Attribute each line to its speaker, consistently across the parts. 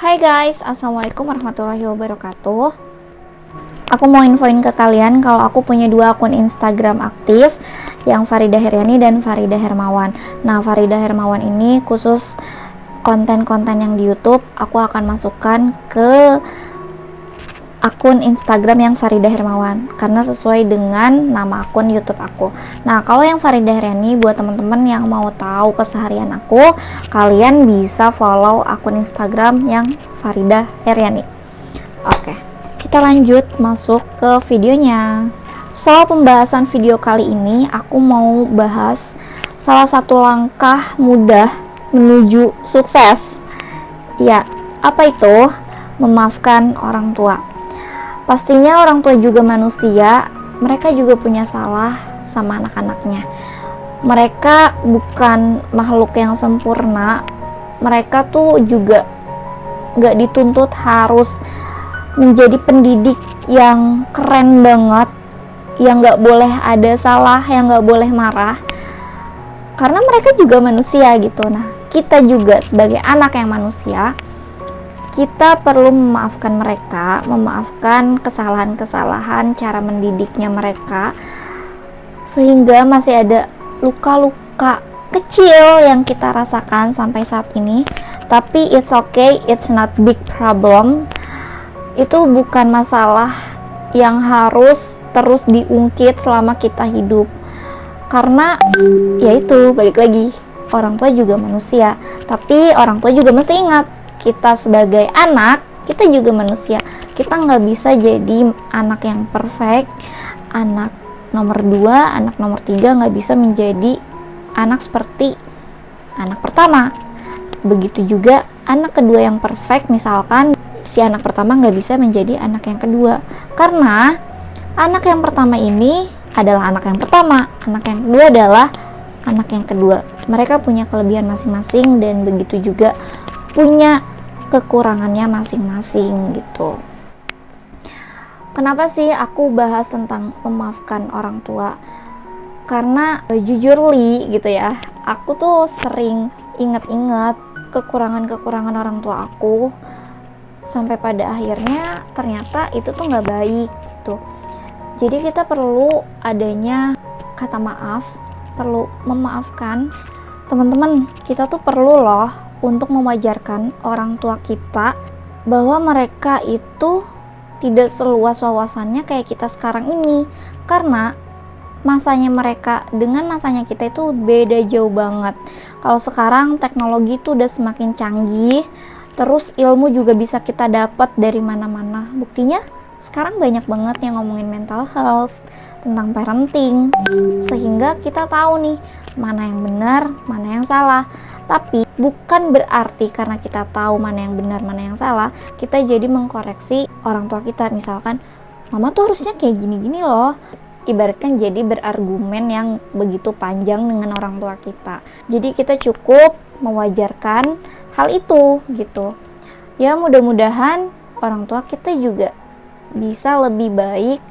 Speaker 1: Hai guys, assalamualaikum warahmatullahi wabarakatuh. Aku mau infoin ke kalian kalau aku punya 2 akun Instagram aktif, yang Farida Heryani dan Farida Hermawan. Nah, Farida Hermawan ini khusus konten-konten yang di YouTube, aku akan masukkan ke akun Instagram yang Farida Hermawan karena sesuai dengan nama akun YouTube aku. Nah, kalau yang Farida Heryani, buat teman-teman yang mau tahu keseharian aku, kalian bisa follow akun Instagram yang Farida Heryani. Oke, kita lanjut masuk ke videonya. So, pembahasan video kali ini aku mau bahas salah satu langkah mudah menuju sukses. Ya, apa itu? Memaafkan orang tua. Pastinya orang tua juga manusia, mereka juga punya salah sama anak-anaknya. Mereka bukan makhluk yang sempurna, mereka tuh juga gak dituntut harus menjadi pendidik yang keren banget, yang gak boleh ada salah, yang gak boleh marah, karena mereka juga manusia gitu. Nah, kita juga sebagai anak yang manusia, kita perlu memaafkan mereka, memaafkan kesalahan-kesalahan cara mendidiknya mereka, sehingga masih ada luka-luka kecil yang kita rasakan sampai saat ini. Tapi it's okay, it's not big problem. Itu bukan masalah yang harus terus diungkit selama kita hidup, karena ya itu, balik lagi, orang tua juga manusia. Tapi orang tua juga mesti ingat, kita sebagai anak, kita juga manusia. Kita nggak bisa jadi anak yang perfect, anak nomor 2, anak nomor 3 nggak bisa menjadi anak seperti anak pertama. Begitu juga anak kedua yang perfect, misalkan si anak pertama nggak bisa menjadi anak yang kedua, karena anak yang pertama ini adalah anak yang pertama, anak yang kedua adalah anak yang kedua. Mereka punya kelebihan masing-masing dan begitu juga punya kekurangannya masing-masing gitu. Kenapa sih aku bahas tentang memaafkan orang tua? Karena jujur gitu ya, aku tuh sering inget-inget kekurangan-kekurangan orang tua aku, sampai pada akhirnya ternyata itu tuh nggak baik gitu. Jadi kita perlu adanya kata maaf, perlu memaafkan. Teman-teman, kita tuh perlu loh untuk mewajarkan orang tua kita bahwa mereka itu tidak seluas wawasannya kayak kita sekarang ini, karena masanya mereka dengan masanya kita itu beda jauh banget. Kalau sekarang teknologi itu udah semakin canggih, terus ilmu juga bisa kita dapat dari mana-mana. Buktinya sekarang banyak banget yang ngomongin mental health, tentang parenting, sehingga kita tahu nih mana yang benar, mana yang salah. Tapi bukan berarti karena kita tahu mana yang benar, mana yang salah, kita jadi mengkoreksi orang tua kita. Misalkan, mama tuh harusnya kayak gini-gini loh. Ibaratkan jadi berargumen yang begitu panjang dengan orang tua kita. Jadi kita cukup mewajarkan hal itu gitu. Ya, mudah-mudahan orang tua kita juga bisa lebih baik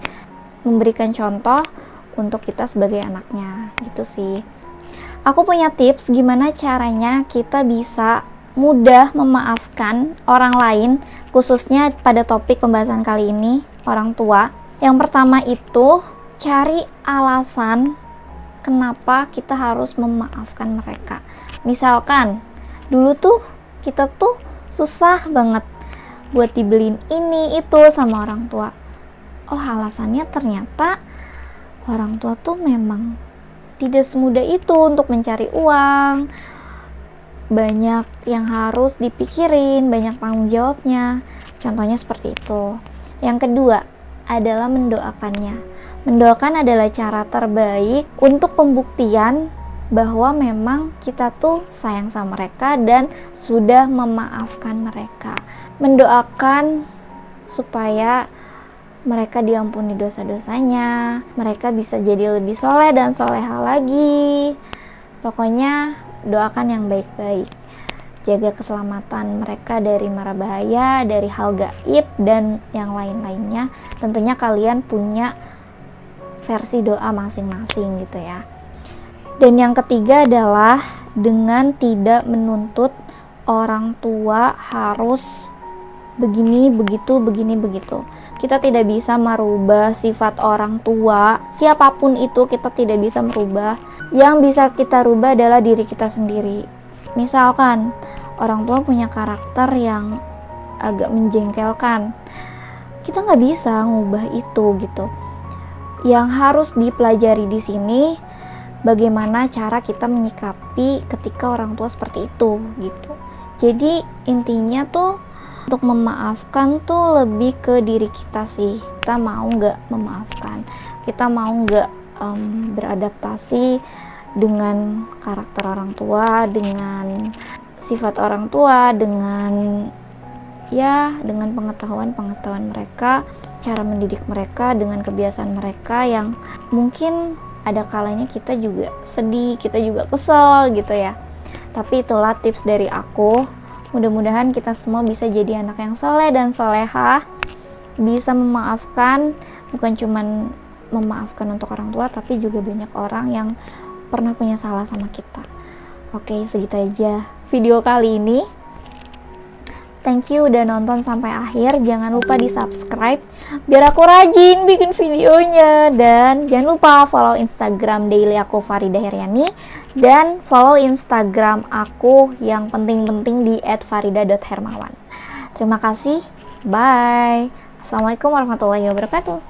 Speaker 1: memberikan contoh untuk kita sebagai anaknya gitu sih. Aku punya tips gimana caranya kita bisa mudah memaafkan orang lain, khususnya pada topik pembahasan kali ini, orang tua. Yang pertama itu, cari alasan kenapa kita harus memaafkan mereka. Misalkan, dulu tuh kita tuh susah banget buat dibeliin ini itu sama orang tua. Oh, alasannya ternyata orang tua tuh memang tidak semudah itu untuk mencari uang. Banyak yang harus dipikirin, banyak tanggung jawabnya. Contohnya seperti itu. Yang kedua adalah mendoakannya. Mendoakan adalah cara terbaik untuk pembuktian bahwa memang kita tuh sayang sama mereka dan sudah memaafkan mereka. Mendoakan supaya mereka diampuni dosa-dosanya, mereka bisa jadi lebih soleh dan soleha lagi. Pokoknya doakan yang baik-baik. Jaga keselamatan mereka dari mara bahaya, dari hal gaib, dan yang lain-lainnya. Tentunya kalian punya versi doa masing-masing gitu ya. Dan yang ketiga adalah dengan tidak menuntut orang tua harus begini, begitu. Kita tidak bisa merubah sifat orang tua, siapapun itu kita tidak bisa merubah. Yang bisa kita rubah adalah diri kita sendiri. Misalkan orang tua punya karakter yang agak menjengkelkan, kita nggak bisa ngubah itu gitu. Yang harus dipelajari di sini bagaimana cara kita menyikapi ketika orang tua seperti itu gitu. Jadi intinya tuh untuk memaafkan tuh lebih ke diri kita sih. Kita mau nggak memaafkan, kita mau nggak beradaptasi dengan karakter orang tua, dengan sifat orang tua, dengan pengetahuan mereka, cara mendidik mereka, dengan kebiasaan mereka yang mungkin ada kalanya kita juga sedih, kita juga kesel gitu ya. Tapi itulah tips dari aku. Mudah-mudahan kita semua bisa jadi anak yang soleh dan solehah, bisa memaafkan, bukan cuman memaafkan untuk orang tua, tapi juga banyak orang yang pernah punya salah sama kita. Oke, segitu aja video kali ini. Thank you udah nonton sampai akhir. Jangan lupa di subscribe biar aku rajin bikin videonya. Dan jangan lupa follow Instagram daily aku Farida Heriani, dan follow Instagram aku yang penting-penting di @farida.hermawan. Terima kasih. Bye. Assalamualaikum warahmatullahi wabarakatuh.